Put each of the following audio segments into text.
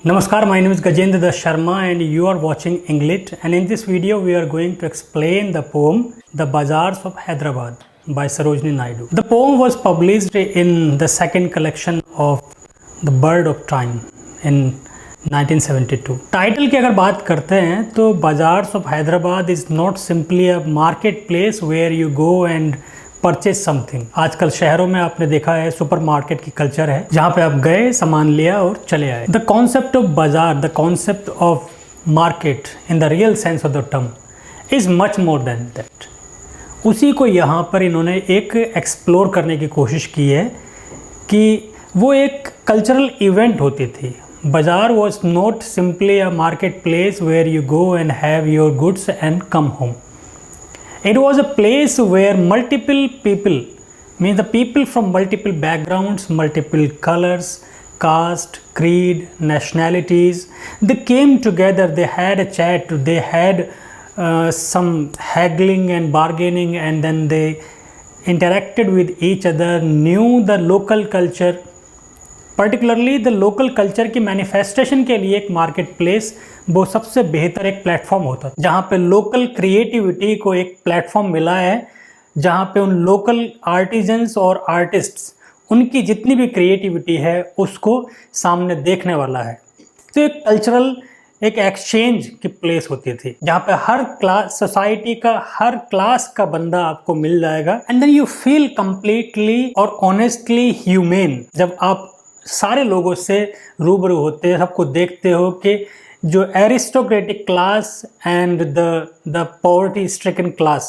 Namaskar, my name is Gajendra Das Sharma and you are watching English, and in this video we are going to explain the poem The Bazaars of Hyderabad by Sarojini Naidu. The poem was published in the second collection of The Bird of Time in 1972. Title की अगर बात करते हैं तो Bazaars of Hyderabad is not simply a marketplace where you go and purchase something. आजकल शहरों में आपने देखा है सुपरमार्केट की कल्चर है जहाँ पे आप गए, सामान लिया और चले आए। द कॉन्सेप्ट ऑफ बाजार, the concept of market in the real sense of the term is much more than that. उसी को यहाँ पर इन्होंने एक एक्सप्लोर करने की कोशिश की है कि वो एक कल्चरल इवेंट होती थी। Bazaar was not simply a market place where you go and have your goods and come home. It was a place where multiple people, means the people from multiple backgrounds, multiple colors, caste, creed, nationalities, they came together, they had a chat, they had some haggling and bargaining, and then they interacted with each other, knew the local culture. Particularly the local culture की manifestation के लिए एक market place वो सबसे बेहतर एक platform होता है जहाँ पे लोकल क्रिएटिविटी को एक प्लेटफॉर्म मिला है, जहाँ पे उन लोकल आर्टिजन्स और आर्टिस्ट्स उनकी जितनी भी क्रिएटिविटी है उसको सामने देखने वाला है। तो एक कल्चरल एक एक्सचेंज की प्लेस होती थी जहाँ पे हर क्लास सोसाइटी का हर क्लास का बंदा आपको मिल जाएगा, and then you feel completely और ऑनेस्टली ह्यूमेन। जब आप सारे लोगों से रूबरू होते हैं, सबको देखते हो कि जो aristocratic class and the poverty stricken class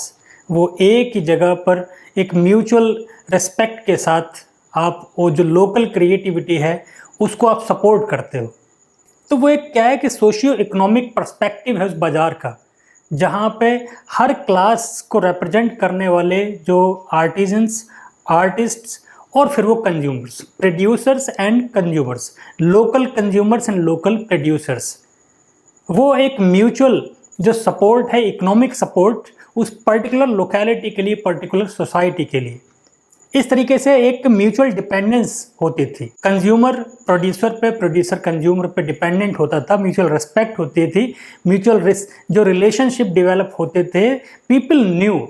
वो एक ही जगह पर एक म्यूचुअल रिस्पेक्ट के साथ आप वो जो लोकल क्रिएटिविटी है उसको आप सपोर्ट करते हो। तो वो एक क्या है कि सोशियो इकोनॉमिक पर्सपेक्टिव है उस बाज़ार का, जहाँ पे हर क्लास को रिप्रेजेंट करने वाले जो आर्टिजन्स, आर्टिस्ट्स और फिर वो consumers, producers and consumers, local consumers and local producers, वो एक म्यूचुअल जो सपोर्ट है, इकोनॉमिक सपोर्ट उस पर्टिकुलर लोकेलिटी के लिए, पर्टिकुलर सोसाइटी के लिए। इस तरीके से एक म्यूचुअल डिपेंडेंस होती थी। कंज्यूमर प्रोड्यूसर पे, प्रोड्यूसर कंज्यूमर पे डिपेंडेंट होता था, म्यूचुअल रिस्पेक्ट होती थी, म्यूचुअल जो रिलेशनशिप डेवलप होते थे। People new.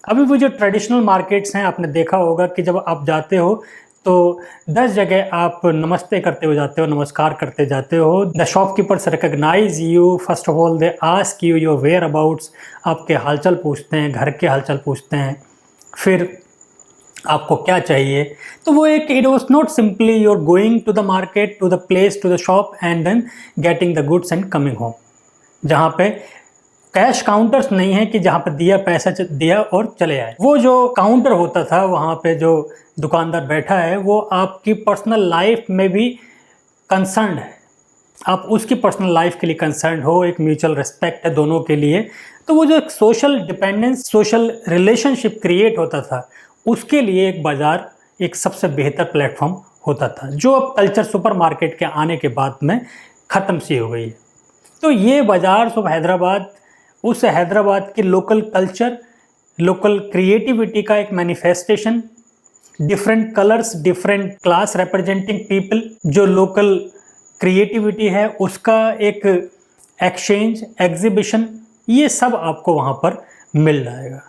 अभी वो जो ट्रेडिशनल मार्केट्स हैं आपने देखा होगा कि जब आप जाते हो तो 10 जगह आप नमस्ते करते हुए जाते हो, नमस्कार करते जाते हो। The shopkeepers recognize you, first of all they ask you your whereabouts, आपके हालचाल पूछते हैं, घर के हालचाल पूछते हैं, फिर आपको क्या चाहिए। तो वो एक it was not simply you are going to the market, to the place, to the shop and then getting the goods and coming home, जहाँ पे कैश काउंटर्स नहीं है कि जहाँ पे दिया पैसा दिया और चले आए। वो जो काउंटर होता था वहाँ पे जो दुकानदार बैठा है वो आपकी पर्सनल लाइफ में भी कंसर्न है, आप उसकी पर्सनल लाइफ के लिए कंसर्न हो, एक म्यूचुअल रिस्पेक्ट है दोनों के लिए। तो वो जो एक social dependence, social relationship create होता था उसके लिए एक बाज़ार एक सबसे बेहतर प्लेटफॉर्म होता था, जो अब कल्चर सुपरमार्केट के आने के बाद में ख़त्म सी हो गई है। तो ये बाज़ार ऑफ हैदराबाद उस हैदराबाद के लोकल कल्चर, लोकल क्रिएटिविटी का एक manifestation, different colours, different class representing people, जो लोकल क्रिएटिविटी है उसका एक एक्सचेंज, एग्जीबिशन, ये सब आपको वहाँ पर मिल जाएगा।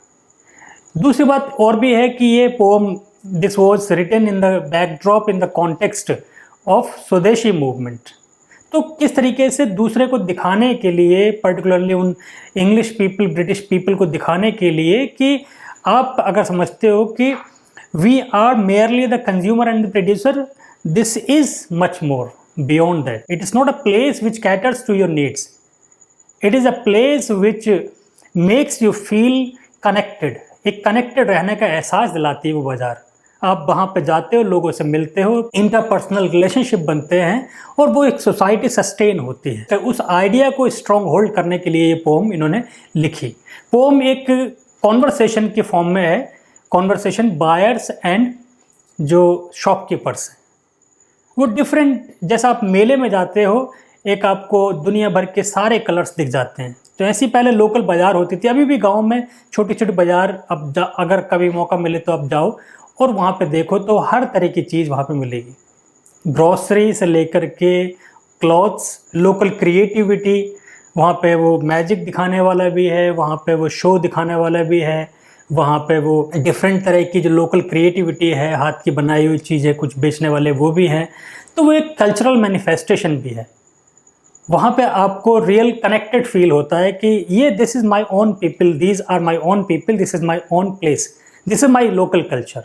दूसरी बात और भी है कि ये poem this was written in the backdrop in the context of Swadeshi movement. तो किस तरीके से दूसरे को दिखाने के लिए, पर्टिकुलरली उन इंग्लिश पीपल, ब्रिटिश पीपल को दिखाने के लिए कि आप अगर समझते हो कि we are merely the consumer and the producer, this is much more beyond that. It is not a place which caters to your needs, it is a place which makes you feel connected. एक connected रहने का एहसास दिलाती है वो बाज़ार। आप वहाँ पे जाते हो, लोगों से मिलते हो, इंटरपर्सनल रिलेशनशिप बनते हैं और वो एक सोसाइटी सस्टेन होती है। तो उस आइडिया को स्ट्रॉन्ग होल्ड करने के लिए ये पोम इन्होंने लिखी। पोम एक कॉन्वर्सेशन की फॉर्म में है, कॉन्वर्सेशन बायर्स एंड जो शॉपकीपर्स हैं वो डिफरेंट, जैसा आप मेले में जाते हो एक आपको दुनिया भर के सारे कलर्स दिख जाते हैं, तो ऐसी पहले लोकल बाज़ार होती थी। अभी भी गाँव में छोटी छोटी बाज़ार अब अगर कभी मौका मिले तो आप जाओ और वहाँ पे देखो तो हर तरह की चीज़ वहाँ पे मिलेगी, ग्रॉसरी से लेकर के क्लॉथ्स, लोकल क्रिएटिविटी, वहाँ पे वो मैजिक दिखाने वाला भी है, वहाँ पे वो शो दिखाने वाला भी है, वहाँ पे वो डिफरेंट तरह की जो लोकल क्रिएटिविटी है, हाथ की बनाई हुई चीज़ें कुछ बेचने वाले वो भी हैं। तो वो एक कल्चरल मैनिफेस्टेशन भी है। वहाँ पे आपको रियल कनेक्टेड फील होता है कि ये this is my own people, these are my own people, this is my own place, this is my local culture.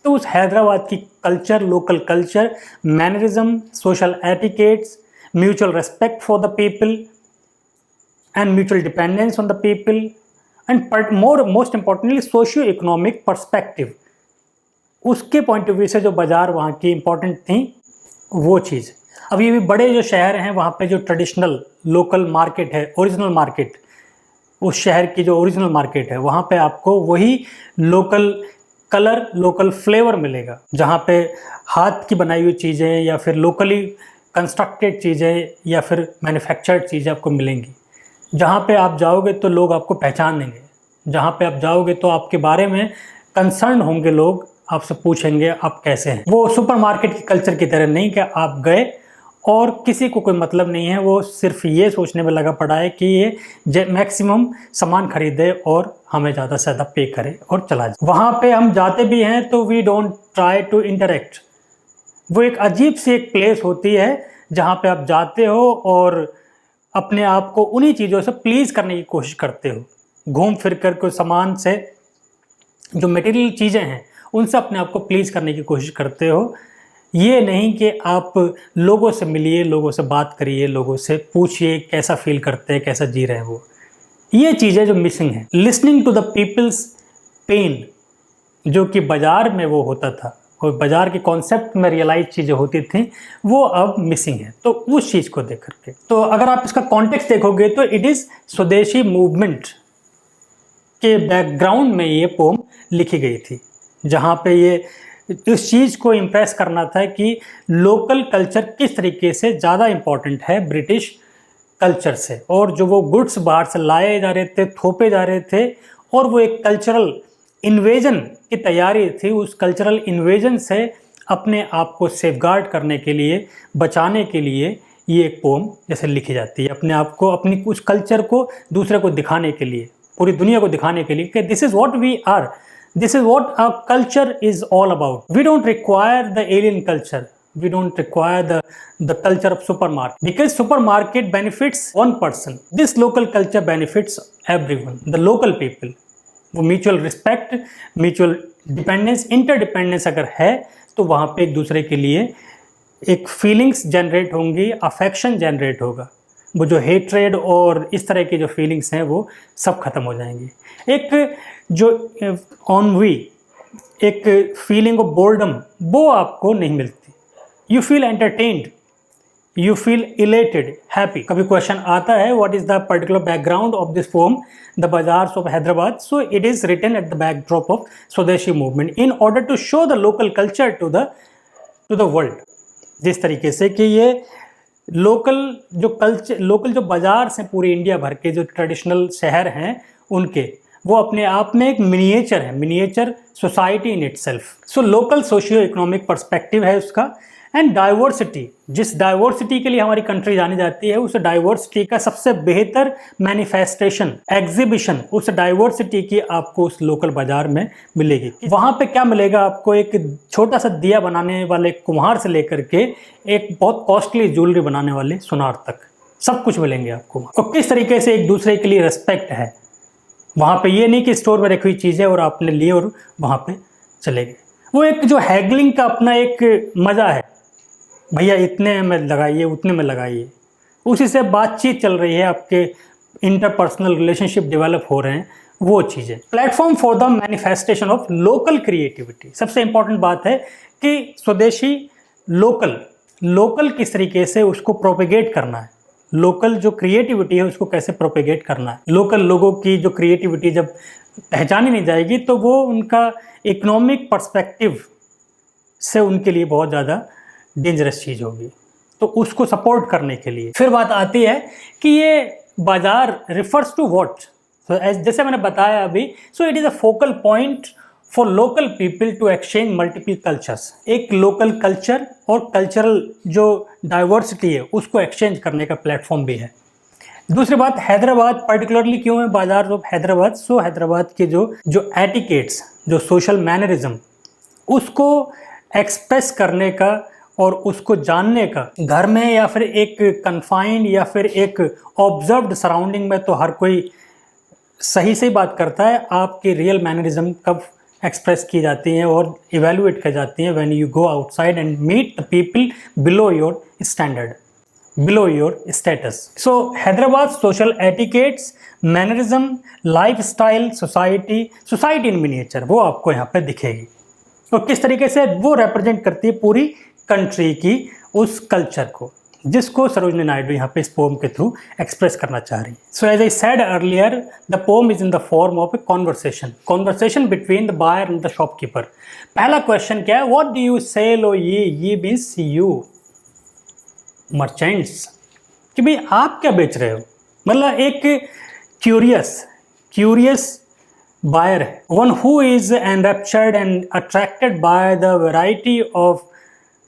तो उस हैदराबाद की culture, local culture, mannerism, social etiquettes, mutual respect for the people and mutual dependence on the people and most importantly socio economic perspective, उसके point of view से जो बाज़ार वहाँ की important थी वो चीज़। अब ये भी बड़े जो शहर हैं वहाँ पे जो ट्रेडिशनल लोकल मार्केट है, ओरिजिनल मार्केट, उस शहर की जो ओरिजिनल मार्केट है वहाँ पे आपको वही लोकल कलर, लोकल फ्लेवर मिलेगा, जहाँ पे हाथ की बनाई हुई चीज़ें या फिर लोकली कंस्ट्रक्टेड चीज़ें या फिर मैन्युफैक्चर्ड चीज़ें आपको मिलेंगी। जहाँ पे आप जाओगे तो लोग आपको पहचान लेंगे, जहाँ पे आप जाओगे तो आपके बारे में कंसर्न होंगे, लोग आपसे पूछेंगे आप कैसे हैं। वो सुपरमार्केट की कल्चर की तरह नहीं कि आप गए और किसी को कोई मतलब नहीं है, वो सिर्फ ये सोचने में लगा पड़ा है कि ये मैक्सिमम सामान खरीदे और हमें ज़्यादा से ज़्यादा पे करे और चला जाए। वहाँ पे हम जाते भी हैं तो we don't try to interact. वो एक अजीब सी एक प्लेस होती है जहाँ पे आप जाते हो और अपने आप को उन्हीं चीज़ों से प्लीज़ करने की कोशिश करते हो, घूम फिर कर कोई सामान से, जो मटेरियल चीज़ें हैं उनसे अपने आप को प्लीज़ करने की कोशिश करते हो। ये नहीं कि आप लोगों से मिलिए, लोगों से बात करिए, लोगों से पूछिए कैसा फील करते हैं, कैसा जी रहे हैं वो। ये चीज़ें जो मिसिंग है, listening to the people's pain, जो कि बाज़ार में वो होता था और बाज़ार के कॉन्सेप्ट में रियलाइज चीज़ें होती थी, वो अब मिसिंग है। तो उस चीज़ को देख करके, तो अगर आप इसका कॉन्टेक्स्ट देखोगे तो इट इज़ स्वदेशी मूवमेंट के बैकग्राउंड में ये पोम लिखी गई थी, जहाँ पे ये इस चीज़ को इम्प्रेस करना था कि लोकल कल्चर किस तरीके से ज़्यादा इम्पॉर्टेंट है ब्रिटिश कल्चर से, और जो वो गुड्स बाहर से लाए जा रहे थे, थोपे जा रहे थे, और वो एक कल्चरल इन्वेजन की तैयारी थी। उस कल्चरल इन्वेजन से अपने आप को सेफगार्ड करने के लिए, बचाने के लिए ये एक पोम जैसे लिखी जाती है, अपने आप को, अपनी उस कल्चर को दूसरे को दिखाने के लिए, पूरी दुनिया को दिखाने के लिए कि this is what we are, this is what our culture is all about. We don't require the alien culture, we don't require the culture of supermarket, because supermarket benefits one person, this local culture benefits everyone, the local people। वो mutual respect, mutual dependence, interdependence अगर है तो वहाँ पे एक दूसरे के लिए एक फीलिंग्स जनरेट होंगी, अफेक्शन जनरेट होगा। वो जो हेट्रेड और इस तरह की जो फीलिंग्स हैं वो सब खत्म हो जाएंगी। एक जो ऑनवी, एक फीलिंग ऑफ बोर्डम, वो आपको नहीं मिलती। You feel entertained, you feel elated, happy. कभी क्वेश्चन आता है what is the particular background of this poem the bazaars of Hyderabad, so it is written at the backdrop of Swadeshi movement in order to show the local culture to the world. जिस तरीके से कि ये local जो culture, local जो बाजार हैं पूरे इंडिया भर के, जो ट्रेडिशनल शहर हैं उनके, वो अपने आप में एक मिनिएचर है, miniature society in itself. So local socio economic perspective है उसका। एंड डाइवर्सिटी, जिस डाइवर्सिटी के लिए हमारी कंट्री जानी जाती है, उस डाइवर्सिटी का सबसे बेहतर मैनिफेस्टेशन, एग्जीबिशन उस डाइवर्सिटी की आपको उस लोकल बाजार में मिलेगी। वहाँ पे क्या मिलेगा आपको? एक छोटा सा दिया बनाने वाले कुम्हार से लेकर के एक बहुत कॉस्टली ज्वेलरी बनाने वाले सुनार तक, सब कुछ मिलेंगे आपको। और किस तरीके से एक दूसरे के लिए रिस्पेक्ट है वहाँ पे। ये नहीं कि स्टोर में रखी हुई चीज़ें और आपने लिए और वहाँ पे चले गए। वो एक जो हैगलिंग का अपना एक मज़ा है, भैया इतने में लगाइए, उतने में लगाइए, उसी से बातचीत चल रही है, आपके इंटरपर्सनल रिलेशनशिप डेवलप हो रहे हैं, वो चीज़ें। Platform for the manifestation of local creativity, सबसे इंपॉर्टेंट बात है कि स्वदेशी लोकल किस तरीके से उसको प्रोपेगेट करना है, लोकल जो क्रिएटिविटी है उसको कैसे प्रोपेगेट करना है। लोकल लोगों की जो क्रिएटिविटी जब पहचानी नहीं जाएगी तो वो उनका इकोनॉमिक पर्सपेक्टिव से उनके लिए बहुत ज़्यादा डेंजरस चीज़ होगी। तो उसको सपोर्ट करने के लिए फिर बात आती है कि ये बाज़ार रिफर्स टू व्हाट। जैसे मैंने बताया अभी, so it is a focal point for local people to exchange multiple cultures. एक लोकल कल्चर और कल्चरल जो डाइवर्सिटी है उसको एक्सचेंज करने का प्लेटफॉर्म भी है। दूसरी बात, हैदराबाद पर्टिकुलरली क्यों है बाजार ऑफ हैदराबाद? सो हैदराबाद के जो एटिकेट्स, जो सोशल मैनरिज्म, उसको एक्सप्रेस करने का और उसको जानने का घर में या फिर एक कन्फाइंड या फिर एक ऑब्जर्व्ड सराउंडिंग में तो हर कोई सही से बात करता है। आपकी रियल मैनरिज्म कब एक्सप्रेस की जाती हैं और इवेल्युएट की जाती हैं? When you go outside and meet the people below your standard, below your status. So Hyderabad social etiquettes, mannerism, lifestyle, society in miniature वो आपको यहाँ पे दिखेगी और किस तरीके से वो रिप्रेजेंट करती है पूरी कंट्री की उस कल्चर को जिसको सरोजनी नायडू यहाँ पे इस पोम के थ्रू एक्सप्रेस करना चाह रही है। So as I said earlier, the poem is in the form of a conversation between the buyer and the shopkeeper. पहला क्वेश्चन क्या है? What do you sell? O ye means you merchants, कि भाई आप क्या बेच रहे हो। मतलब एक क्यूरियस बायर है, one who is enraptured and attracted by the variety of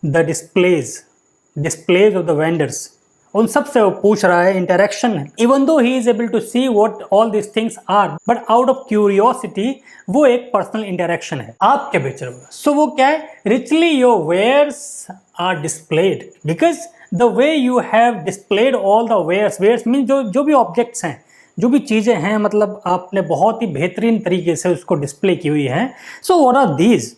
the displays of the vendors. उन सब से वो पूछ रहा है, इंटरेक्शन है। Even though he is able to see what all this things are, but out of curiosity वो एक पर्सनल इंटरेक्शन है। आप क्या बेच रहे हो? सो वो क्या है? Richly your wares are displayed because the way you have displayed all the wares mean जो भी ऑब्जेक्ट्स हैं, जो भी चीज़ें हैं, मतलब आपने बहुत ही बेहतरीन तरीके से उसको डिस्प्ले की हुई है। So what are these?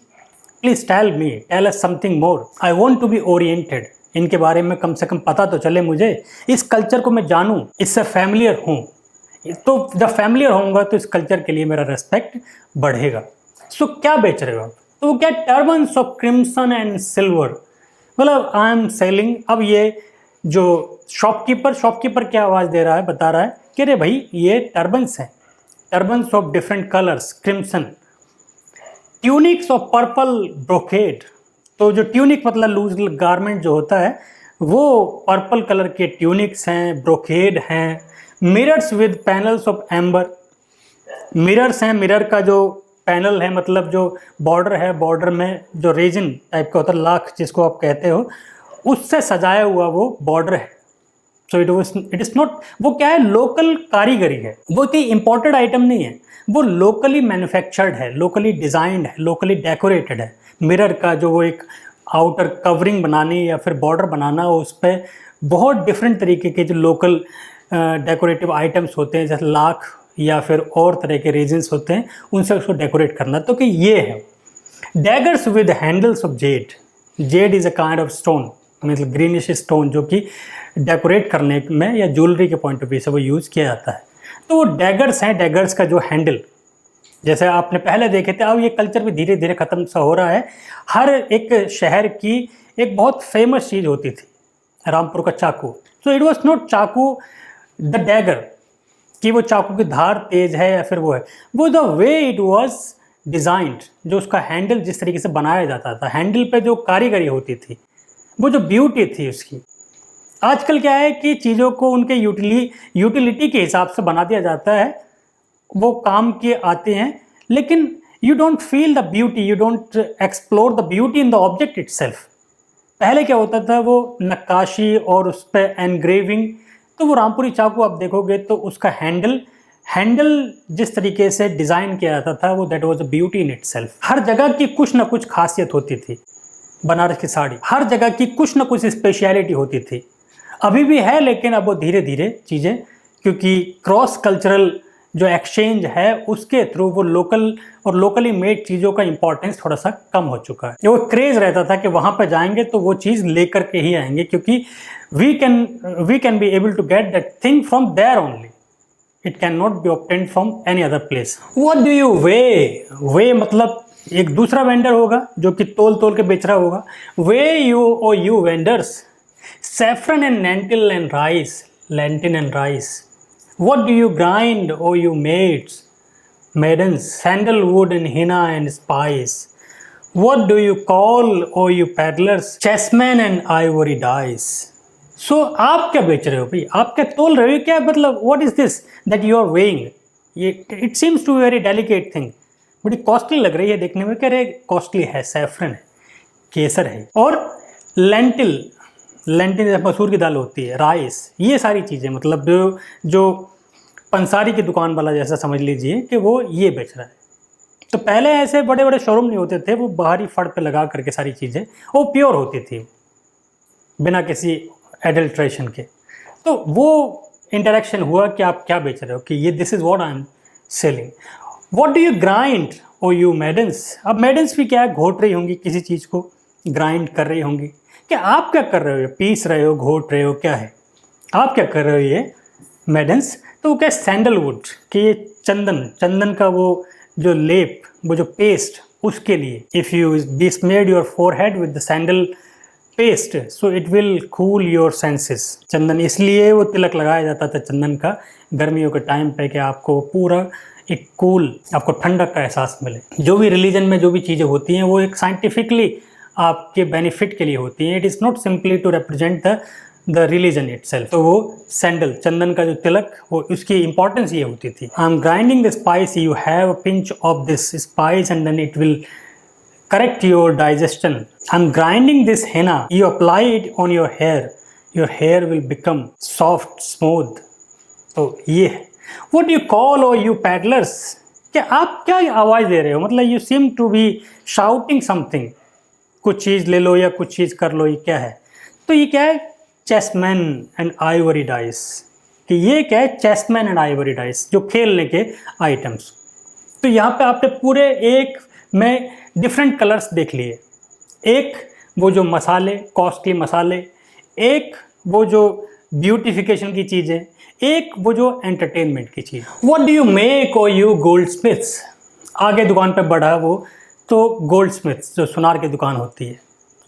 Please tell us something more. I want to be oriented. इनके बारे में कम से कम पता तो चले मुझे, इस कल्चर को मैं जानूं, इससे फैमिलियर हूँ। तो जब फैमिलियर होऊंगा तो इस कल्चर के लिए मेरा रेस्पेक्ट बढ़ेगा। सो क्या बेच रहे हो आप? तो वो क्या? Turbans of crimson and silver. मतलब आई एम सेलिंग। अब ये जो शॉपकीपर क्या आवाज़ दे रहा है, बता रहा है कि अरे भाई ये टर्बन्स हैं, turbans of different colours, crimson, tunics of purple brocade. तो जो ट्यूनिक मतलब लूज गारमेंट जो होता है वो पर्पल कलर के ट्यूनिक्स हैं, ब्रोकेड हैं। Mirrors with panels of amber, mirrors हैं, मिरर का जो पैनल है मतलब जो बॉर्डर है, बॉर्डर में जो रेजिन टाइप का होता है, लाख जिसको आप कहते हो, उससे सजाया हुआ वो बॉर्डर है। सो इट इज़ नॉट, वो क्या है? लोकल कारीगरी है, वो कोई इम्पोर्टेड आइटम नहीं है, वो लोकली मैन्युफैक्चर्ड है, लोकली डिज़ाइंड है, लोकली डेकोरेटेड है। मिरर का जो वो एक आउटर कवरिंग बनानी या फिर बॉर्डर बनाना, उस पर बहुत डिफरेंट तरीके के जो लोकल डेकोरेटिव आइटम्स होते हैं, जैसे लाख या फिर और तरह के रेजिन्स होते हैं, उनसे उसको डेकोरेट करना। तो कि ये है daggers with handles of Z is a kind of stone, मतलब ग्रीनिश स्टोन, जो कि डेकोरेट करने में या ज्वेलरी के पॉइंट ऑफ व्यू से वो यूज़ किया जाता है। तो वो डैगर्स हैं, डैगर्स का जो हैंडल जैसे आपने पहले देखे थे, अब ये कल्चर भी धीरे धीरे ख़त्म सा हो रहा है। हर एक शहर की एक बहुत फेमस चीज़ होती थी, रामपुर का चाकू। सो इट वॉज नॉट चाकू द डैगर कि वो चाकू की धार तेज है या फिर वो है, वो the way it was designed, जो उसका हैंडल जिस तरीके से बनाया जाता था, हैंडल पे जो कारीगरी होती थी, वो जो ब्यूटी थी उसकी। आजकल क्या है कि चीज़ों को उनके यूटिलिटी के हिसाब से बना दिया जाता है, वो काम के आते हैं, लेकिन you don't feel the beauty, you don't explore the beauty in the object itself. पहले क्या होता था, वो नक्काशी और उस पर एनग्रेविंग। तो वो रामपुरी चाकू आप देखोगे तो उसका हैंडल जिस तरीके से डिज़ाइन किया जाता था, वो that was a beauty in itself. हर जगह की कुछ ना कुछ खासियत होती थी। बनारस की साड़ी, हर जगह की कुछ ना कुछ स्पेशलिटी होती थी, अभी भी है, लेकिन अब वो धीरे धीरे चीज़ें, क्योंकि क्रॉस कल्चरल जो एक्सचेंज है उसके थ्रू वो लोकली मेड चीज़ों का इंपॉर्टेंस थोड़ा सा कम हो चुका है। वो क्रेज़ रहता था कि वहाँ पर जाएंगे तो वो चीज़ लेकर के ही आएंगे, क्योंकि we can be able to get that thing from there only, it can not be obtained from any other place. What do you weigh मतलब एक दूसरा वेंडर होगा जो कि तोल के बेच रहा होगा। Way you vendors, saffron and lentil and rice. What do you grind, O you maidens, sandalwood and henna and spice? What do you call, O you peddlers, chessmen and ivory dice? So आप क्या बेच रहे हो भाई? आप क्या तोल रहे हो क्या? मतलब what is this that you are weighing? It seems to be a very delicate thing. बड़ी कॉस्टली लग रही है देखने में, कह रहे कॉस्टली है, सैफरन है, केसर है, और लेंटिल जैसे मसूर की दाल होती है, राइस, ये सारी चीज़ें, मतलब जो पंसारी की दुकान वाला जैसा समझ लीजिए कि वो ये बेच रहा है। तो पहले ऐसे बड़े बड़े शोरूम नहीं होते थे, वो बाहरी फड़ पे लगा करके सारी चीज़ें वो प्योर होती थी बिना किसी एडल्ट्रेशन के। तो वो इंटरेक्शन हुआ कि आप क्या बेच रहे हो, कि ये this is what I am selling, what do you grind O you maidens. अब मैडन्स भी क्या है, घोट रही होंगी किसी चीज़ को, ग्राइंड कर रही होंगी। कि आप क्या कर रहे हो, पीस रहे हो, घोट रहे हो, क्या है, आप क्या कर रहे हो ये मैडन्स। तो वो क्या, सैंडलवुड, कि ये चंदन का वो जो लेप, वो जो पेस्ट, उसके लिए, if you smeared your forehead with the sandal paste so it will cool your senses. चंदन इसलिए वो तिलक लगाया जाता था चंदन का गर्मियों के टाइम पे, कि आपको पूरा एक कूल, आपको ठंडक का एहसास मिले। जो भी रिलीजन में जो भी चीज़ें होती हैं वो एक साइंटिफिकली आपके बेनिफिट के लिए होती हैं। It is not simply to represent the religion itself. तो वो सैंडल, चंदन का जो तिलक, वो उसकी इंपॉर्टेंस ये होती थी। I am grinding the spice, you have a pinch of this spice and then it will correct your digestion. I'm grinding this henna. You apply it on your hair. Your hair will become soft, smooth. तो ये है. What do you call all you paddlers? क्या आप क्या आवाज़ दे रहे हो, मतलब you seem to be shouting something. कुछ चीज़ ले लो या कुछ चीज़ कर लो, ये क्या है। तो ये क्या है, chessmen and ivory dice. कि ये क्या है, chessmen and ivory dice, जो खेलने के आइटम्स। तो यहाँ पे आपने पूरे एक में डिफरेंट कलर्स देख लिए। एक वो जो मसाले, कॉस्टली मसाले, एक वो जो ब्यूटिफिकेशन की चीज़ें, एक वो जो एंटरटेनमेंट की चीज़। What do you make O you goldsmiths. आगे दुकान पे बढ़ा वो, तो गोल्ड स्मिथ्स जो सुनार की दुकान होती है,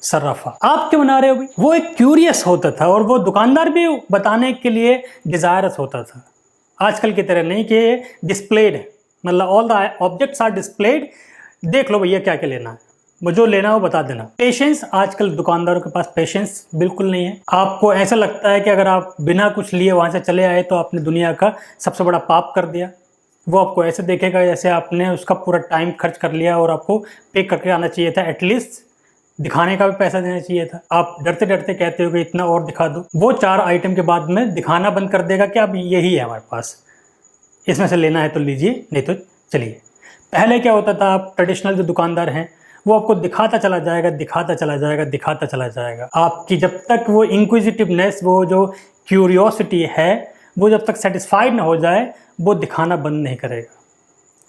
सर्राफा, आप क्यों बना रहे हो भाई। वो एक क्यूरियस होता था और वो दुकानदार भी बताने के लिए डिज़ायरस होता था। आजकल की तरह नहीं कि डिस्प्लेड है, मतलब all the objects are displayed, देख लो भैया क्या क्या लेना है, वो जो लेना हो बता देना। पेशेंस, आजकल दुकानदारों के पास पेशेंस बिल्कुल नहीं है। आपको ऐसा लगता है कि अगर आप बिना कुछ लिए वहाँ से चले आए तो आपने दुनिया का सबसे बड़ा पाप कर दिया। वो आपको ऐसे देखेगा जैसे आपने उसका पूरा टाइम खर्च कर लिया और आपको पे करके आना चाहिए था, एटलीस्ट दिखाने का भी पैसा देना चाहिए था। आप डरते डरते कहते हो कि इतना और दिखा दो, वो 4 आइटम के बाद में दिखाना बंद कर देगा कि अब यही है हमारे पास, इसमें से लेना है तो लीजिए, नहीं तो चलिए। पहले क्या होता था, आप ट्रेडिशनल जो दुकानदार हैं वो आपको दिखाता चला जाएगा, दिखाता चला जाएगा, दिखाता चला जाएगा। आपकी जब तक वो इंक्विजिटिवनेस, वो जो क्यूरियोसिटी है, वो जब तक सेटिस्फाइड ना हो जाए, वो दिखाना बंद नहीं करेगा।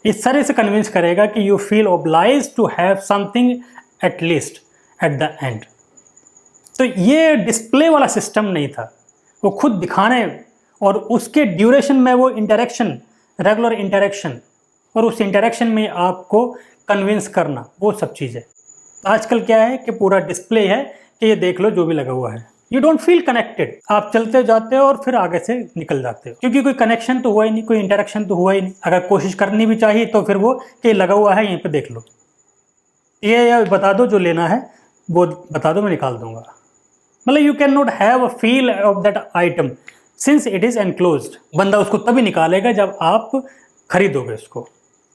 इस तरह से कन्विंस करेगा कि you feel obliged to have something at least at the end. तो ये डिस्प्ले वाला सिस्टम नहीं था, वो खुद दिखाने और उसके ड्यूरेशन में वो इंटरेक्शन, रेगुलर इंटरेक्शन, और उस इंटरेक्शन में आपको कन्विंस करना, वो सब चीज़ें। आजकल क्या है कि पूरा डिस्प्ले है कि ये देख लो जो भी लगा हुआ है, यू डोंट फील कनेक्टेड। आप चलते जाते हो और फिर आगे से निकल जाते हो, क्योंकि कोई कनेक्शन तो हुआ ही नहीं, कोई इंटरेक्शन तो हुआ ही नहीं। अगर कोशिश करनी भी चाहिए तो फिर वो कि लगा हुआ है यहीं पे देख लो, ये बता दो जो लेना है वो बता दो, मैं निकाल दूंगा। मतलब you can not have a feel of that item since it is enclosed. बंदा उसको तभी निकालेगा जब आप खरीदोगे, उसको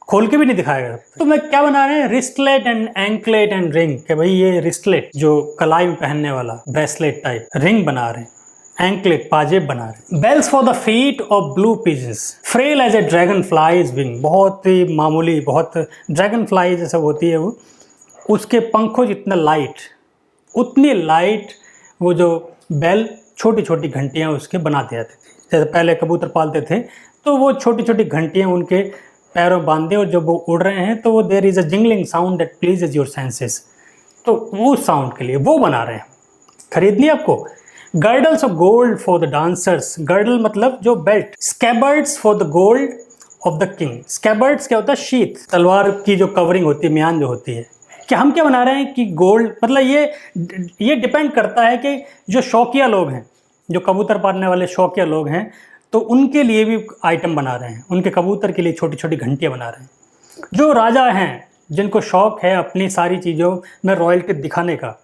खोल के भी नहीं दिखाएगा। तो मैं क्या बना रहे हैं, रिस्टलेट एंड एंकलेट एंड रिंग, कि भाई ये रिस्टलेट जो कलाई में पहनने वाला ब्रेसलेट टाइप, रिंग बना रहे हैं, एंकलेट पाजेब बना रहे हैं। Bells for the feet of blue pigeons, frail as a dragonfly's wing, बहुत ही मामूली, बहुत ड्रैगन फ्लाई जैसा होती है वो, उसके पंखों जितना लाइट, उतनी लाइट वो जो बेल, छोटी छोटी घंटियाँ उसके बना दिया थे। जैसे पहले कबूतर पालते थे तो वो छोटी छोटी घंटियाँ उनके पैरों बांधे, और जब वो उड़ रहे हैं तो वो there is a jingling sound that pleases your senses. तो वो साउंड के लिए वो बना रहे हैं। खरीद लिया आपको। Girdles of gold for the dancers, girdle मतलब जो belt. Scabbards for the gold of the king, scabbards क्या होता है, शीथ, तलवार की जो कवरिंग होती है, म्यान जो होती है। कि हम क्या बना रहे हैं कि गोल्ड, मतलब ये डिपेंड करता है कि जो शौकिया लोग हैं, जो कबूतर पालने वाले शौकिया लोग हैं, तो उनके लिए भी आइटम बना रहे हैं, उनके कबूतर के लिए छोटी छोटी घंटियाँ बना रहे हैं। जो राजा हैं, जिनको शौक़ है अपनी सारी चीज़ों में रॉयल्टी दिखाने का,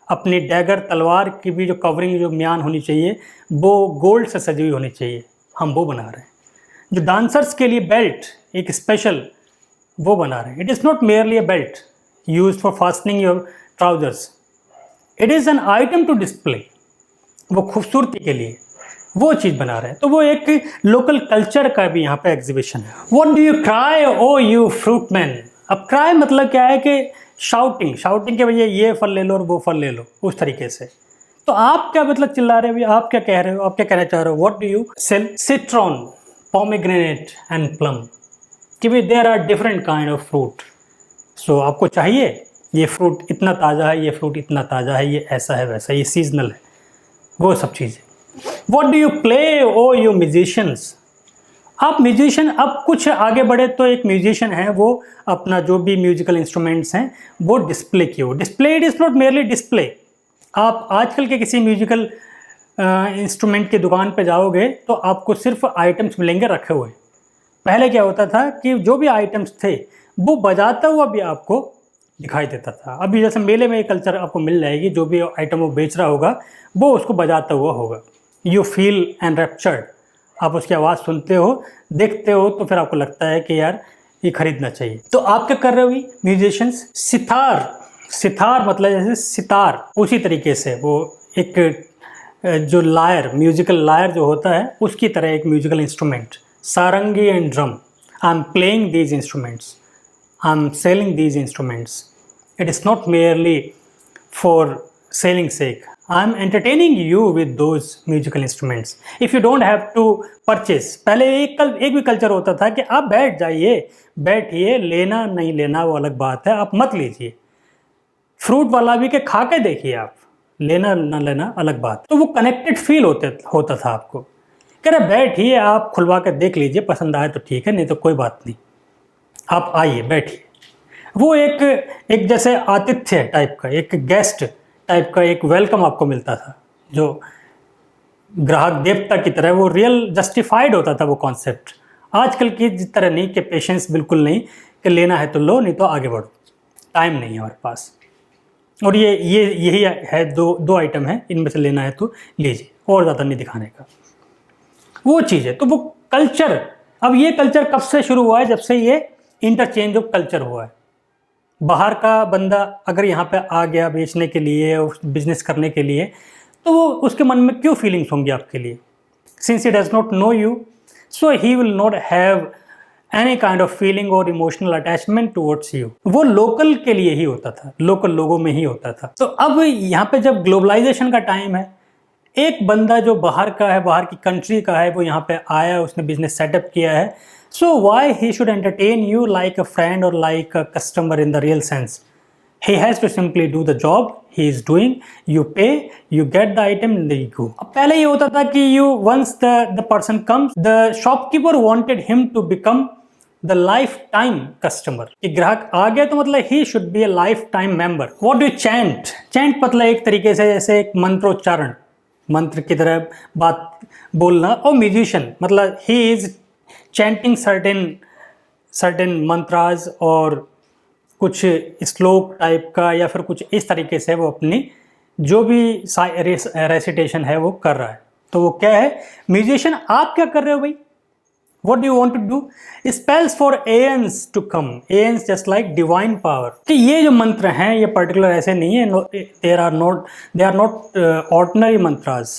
अपनी डैगर तलवार की भी जो कवरिंग, जो म्यान होनी चाहिए, वो गोल्ड से सजी हुई होनी चाहिए, हम वो बना रहे हैं। जो डांसर्स के लिए बेल्ट, एक स्पेशल वो बना रहे हैं। It is not merely a belt use for fastening your trousers, it is an item to display, वो खूबसूरती के लिए वो चीज़ बना रहे हैं। तो वो एक लोकल कल्चर का भी यहाँ पे एग्जीबिशन है। What do you cry O you fruit man. अब क्राई मतलब क्या है कि शाउटिंग, शाउटिंग के भैया ये फल ले लो और वो फल ले लो, उस तरीके से। तो आप क्या मतलब चिल्ला रहे हो भैया, आप क्या कह रहे हो, आप क्या कहना चाह रहे हो। What do you sell. Citron, pomegranate and plum, कि भाई there are different kind of fruit, so आपको चाहिए ये फ्रूट इतना ताज़ा है, ये फ्रूट इतना ताज़ा है, ये ऐसा है वैसा, ये सीजनल है, वो सब चीज़ें। What do you play O you musicians. आप म्यूजिशियन, अब कुछ आगे बढ़े तो एक म्यूजिशियन है वो अपना जो भी म्यूजिकल इंस्ट्रूमेंट्स हैं वो डिस्प्ले की हो। Display, it is not merely display. आप आजकल के किसी म्यूजिकल इंस्ट्रूमेंट की दुकान पे जाओगे तो आपको सिर्फ आइटम्स मिलेंगे रखे हुए। पहले क्या होता था कि जो भी आइटम्स थे वो बजाता हुआ भी आपको दिखाई देता था। अभी जैसे मेले में ये कल्चर आपको मिल जाएगी, जो भी आइटम वो बेच रहा होगा वो उसको बजाता हुआ होगा। यू फील एनरैप्चर्ड, आप उसकी आवाज़ सुनते हो, देखते हो, तो फिर आपको लगता है कि यार ये खरीदना चाहिए। तो आप क्या कर रहे हो म्यूजिशियंस। सितार, सितार मतलब जैसे सितार, उसी तरीके से वो एक जो लायर, म्यूजिकल लायर जो होता है उसकी तरह एक musical instrument. Sarangi and drum, I am playing these instruments, I am selling these instruments, it is not merely for selling sake. I am entertaining you with those musical instruments. If you don't have to purchase. पहले एक भी culture होता था कि आप बैठ जाइए, बैठिए, लेना नहीं लेना वो अलग बात है, आप मत लीजिए। फ्रूट वाला भी के खा के देखिए आप, लेना ना लेना अलग बात। तो वो कनेक्टेड फील होता था आपको। कह रहे बैठिए, आप खुलवा कर देख लीजिए, पसंद आए तो ठीक है, नहीं तो कोई बात नहीं, आप आइए बैठिए। वो एक जैसे आतिथ्य टाइप का, एक गेस्ट टाइप का एक वेलकम आपको मिलता था, जो ग्राहक देवता की तरह, वो रियल जस्टिफाइड होता था वो कॉन्सेप्ट। आजकल की जिस तरह नहीं कि पेशेंस बिल्कुल नहीं कि लेना है तो लो, नहीं तो आगे बढ़ो, टाइम नहीं है हमारे पास। और यही है, दो आइटम है, इनमें से लेना है तो लीजिए, और ज़्यादा नहीं दिखाने का, वो चीज़ है। तो वो कल्चर, अब ये कल्चर कब से शुरू हुआ है, जब से ये इंटरचेंज ऑफ कल्चर हुआ है। बाहर का बंदा अगर यहाँ पे आ गया बेचने के लिए, बिजनेस करने के लिए, तो वो उसके मन में क्यों फीलिंग्स होंगी आपके लिए। Since he does not know you, so he will not have any kind of feeling और इमोशनल अटैचमेंट टुवर्ड्स यू। वो लोकल के लिए ही होता था, लोकल लोगों में ही होता था। तो अब यहाँ पे जब ग्लोबलाइजेशन का टाइम है, एक बंदा जो बाहर का है, बाहर की कंट्री का है, वो यहाँ पे आया, उसने बिजनेस सेटअप किया है, so why he should entertain you like a friend or like a customer in the real sense? He has to simply do the job he is doing, you pay, you get the item and there you go. अब पहले ये होता था कि once the person comes, the shopkeeper wanted him to become the lifetime customer. कि ग्राहक आ गया तो मतलब he should be a lifetime member. What do you chant? Chant मतलब एक तरीके से जैसे एक मंत्रोच्चारण, मंत्र की तरह बात बोलना। और म्यूजिशियन मतलब he is chanting certain mantras और कुछ श्लोक टाइप का या फिर कुछ इस तरीके से वो अपनी जो भी रेसिटेशन है वो कर रहा है। तो वो क्या है म्यूजिशियन। आप क्या कर रहे हो भाई, what do you want to do? Spells for aeons to come, aeons just like divine power। कि ये जो मंत्र हैं ये पर्टिकुलर ऐसे नहीं है, they are not ordinary mantras,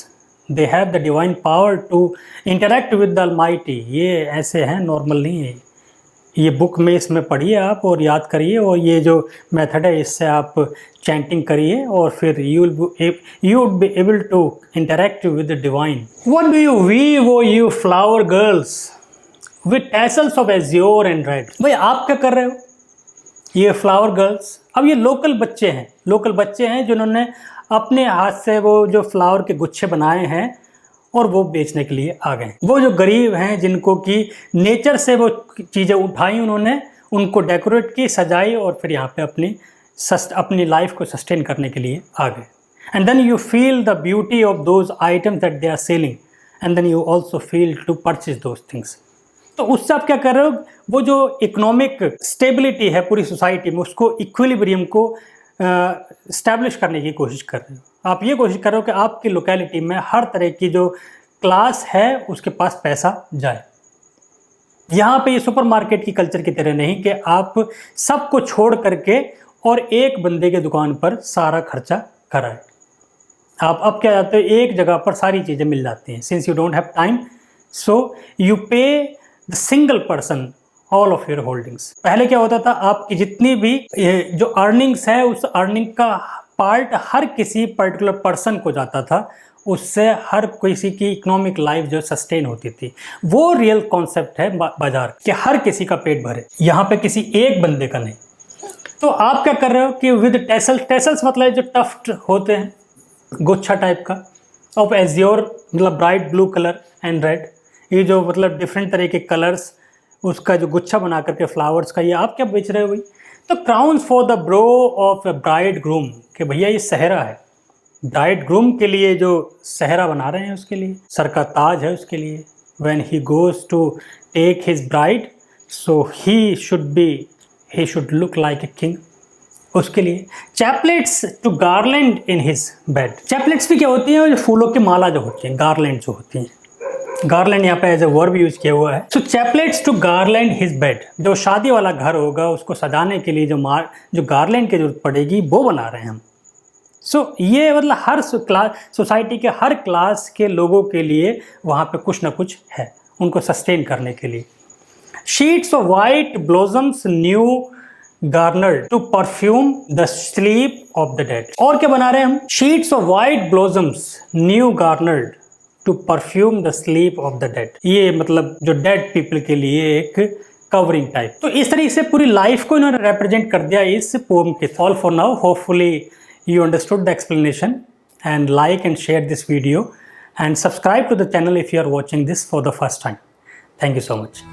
they have the divine power to interact with the Almighty। ये ऐसे हैं, नॉर्मल नहीं है। ये बुक में इसमें पढ़िए आप और याद करिए, और ये जो मेथड है इससे आप चैंटिंग करिए और फिर you would be able to interact with the divine। What do you weave O you flower girls with tassels of azure and red। भाई आप क्या कर रहे हो ये फ्लावर गर्ल्स। अब ये लोकल बच्चे हैं जिन्होंने अपने हाथ से वो जो फ्लावर के गुच्छे बनाए हैं और वो बेचने के लिए आ गए। वो जो गरीब हैं जिनको कि नेचर से वो चीज़ें उठाई उन्होंने, उनको डेकोरेट की, सजाई और फिर यहाँ पे अपनी लाइफ को सस्टेन करने के लिए आ गए। And then you feel the beauty of those items that they are selling and then you also feel to purchase those things. तो उससे आप क्या कर रहे हो, वो जो इकोनॉमिक स्टेबिलिटी है पूरी सोसाइटी में उसको, इक्विलिब्रियम को स्टैब्लिश करने की कोशिश कर रहे हो। आप ये कोशिश कर रहे हो कि आपकी लोकेलिटी में हर तरह की जो क्लास है उसके पास पैसा जाए। यहाँ पे ये सुपरमार्केट की कल्चर की तरह नहीं कि आप सबको छोड़ करके और एक बंदे के दुकान पर सारा खर्चा कराएं। आप अब क्या जाते हो, एक जगह पर सारी चीज़ें मिल जाती हैं। Since you don't have time, so you pay the single person all of your holdings. पहले क्या होता था, आपकी जितनी भी जो अर्निंग्स है उस अर्निंग का पार्ट हर किसी पर्टिकुलर पर्सन को जाता था, उससे हर किसी की इकोनॉमिक लाइफ जो सस्टेन होती थी। वो रियल कॉन्सेप्ट है बाजार कि हर किसी का पेट भरे, यहाँ पे किसी एक बंदे का नहीं। तो आप क्या कर रहे हो कि विद टेसल्स मतलब जो टफ्ट होते हैं, गुच्छा टाइप का, ऑफ एज्योर मतलब bright blue colour and red, ये जो मतलब डिफरेंट तरह के कलर्स, उसका जो गुच्छा बना करके फ्लावर्स का, ये आप क्या बेच रहे हो भाई? तो crowns for the bro of A bride groom, कि भैया ये सहरा है, ब्राइड ग्रूम के लिए जो सहरा बना रहे हैं उसके लिए, सर का ताज है उसके लिए। When he goes to take his bride, so he should look like a king, उसके लिए। Chaplets to garland in his bed, chaplets भी क्या होती हैं, फूलों की माला जो होती है, गार्लैंड जो होती है। गार्लैंड यहाँ पे एज ए वर्ब यूज किया हुआ है। So chaplets to garland his bed, जो शादी वाला घर होगा उसको सजाने के लिए जो गार्लैंड की जरूरत पड़ेगी वो बना रहे हैं हम। सो ये मतलब हर सोसाइटी के हर क्लास के लोगों के लिए वहाँ पे कुछ ना कुछ है उनको सस्टेन करने के लिए। Sheets of white blossoms new garnered to perfume the sleep of the dead. और क्या बना रहे हैं हम? Sheets of white blossoms new garnered to perfume the sleep of the dead. ये मतलब जो डेड पीपल के लिए एक कवरिंग टाइप। तो इस तरीके से पूरी लाइफ को इन्होंने रिप्रेजेंट कर दिया इस पोम के। All for now, hopefully you understood the explanation, and like and share this video and subscribe to the channel if you are watching this for the first time. Thank you so much.